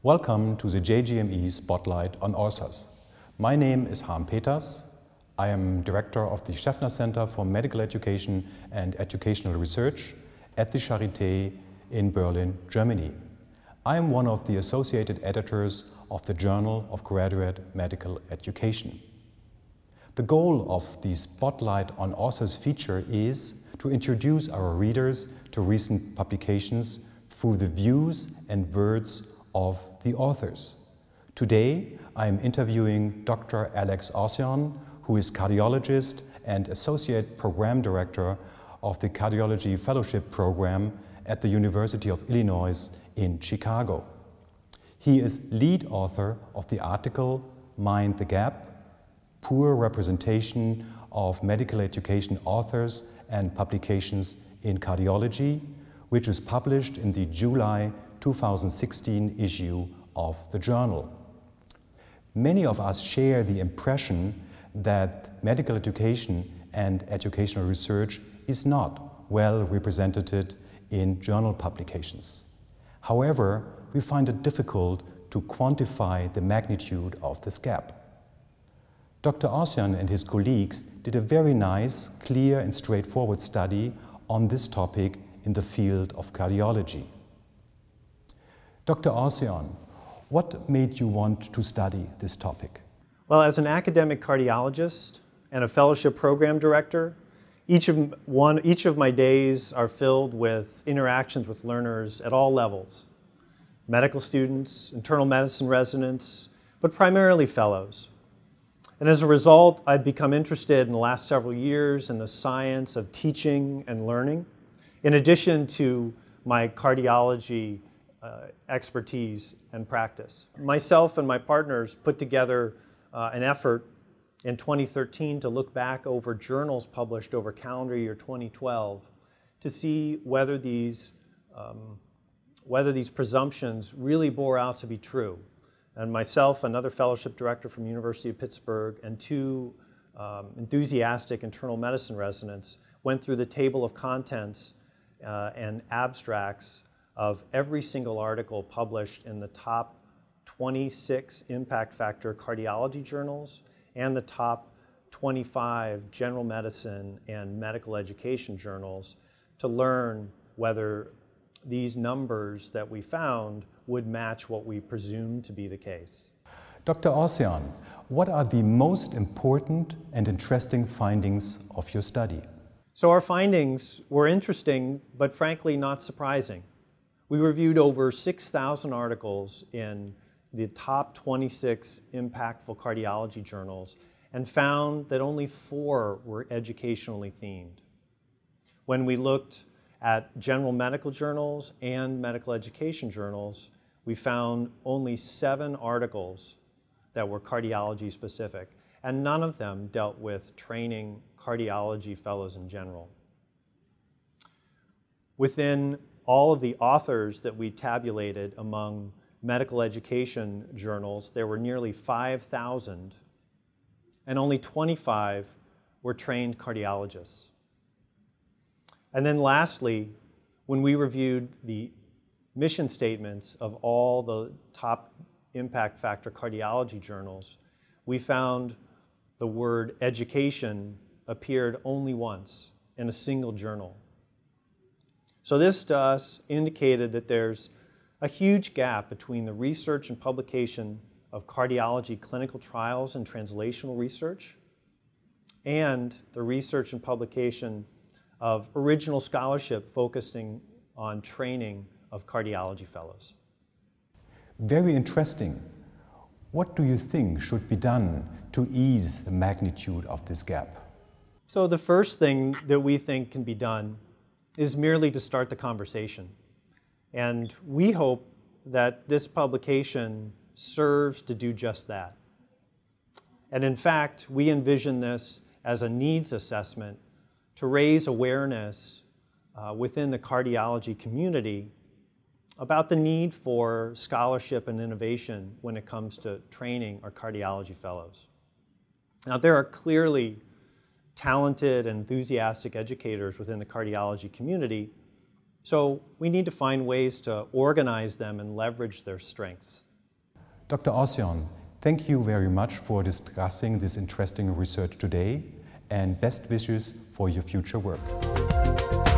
Welcome to the JGME Spotlight on Authors. My name is Harm Peters. I am Director of the Schaeffner Center for Medical Education and Educational Research at the Charité in Berlin, Germany. I am one of the associated editors of the Journal of Graduate Medical Education. The goal of the Spotlight on Authors feature is to introduce our readers to recent publications through the views and words of the authors. Today, I am interviewing Dr. Alex Orsion, who is cardiologist and Associate Program Director of the Cardiology Fellowship Program at the University of Illinois in Chicago. He is lead author of the article Mind the Gap: Poor Representation of Medical Education Authors and Publications in Cardiology, which is published in the July 2016 issue of the journal. Many of us share the impression that medical education and educational research is not well represented in journal publications. However, we find it difficult to quantify the magnitude of this gap. Dr. Orsion and his colleagues did a very nice, clear and straightforward study on this topic in the field of cardiology. Dr. Orsion, what made you want to study this topic? Well, as an academic cardiologist and a fellowship program director, each of my days are filled with interactions with learners at all levels. Medical students, internal medicine residents, but primarily fellows. And as a result, I've become interested in the last several years in the science of teaching and learning, in addition to my cardiology expertise and practice. Myself and my partners put together an effort in 2013 to look back over journals published over calendar year 2012 to see whether these presumptions really bore out to be true. And myself, another fellowship director from the University of Pittsburgh, and two enthusiastic internal medicine residents went through the table of contents and abstracts of every single article published in the top 26 impact factor cardiology journals and the top 25 general medicine and medical education journals to learn whether these numbers that we found would match what we presumed to be the case. Dr. Orsion, what are the most important and interesting findings of your study? So our findings were interesting, but frankly not surprising. We reviewed over 6,000 articles in the top 26 impactful cardiology journals and found that only 4 were educationally themed. When we looked at general medical journals and medical education journals, we found only 7 articles that were cardiology specific, and none of them dealt with training cardiology fellows in general. Within all of the authors that we tabulated among medical education journals, there were nearly 5,000, and only 25 were trained cardiologists. And then lastly, when we reviewed the mission statements of all the top impact factor cardiology journals, we found the word education appeared only once in a single journal. So this to us indicated that there's a huge gap between the research and publication of cardiology clinical trials and translational research and the research and publication of original scholarship focusing on training of cardiology fellows. Very interesting. What do you think should be done to ease the magnitude of this gap? So the first thing that we think can be done is merely to start the conversation. And we hope that this publication serves to do just that. And in fact, we envision this as a needs assessment to raise awareness within the cardiology community about the need for scholarship and innovation when it comes to training our cardiology fellows. Now, there are clearly talented and enthusiastic educators within the cardiology community, so we need to find ways to organize them and leverage their strengths. Dr. Ossian, thank you very much for discussing this interesting research today, and best wishes for your future work.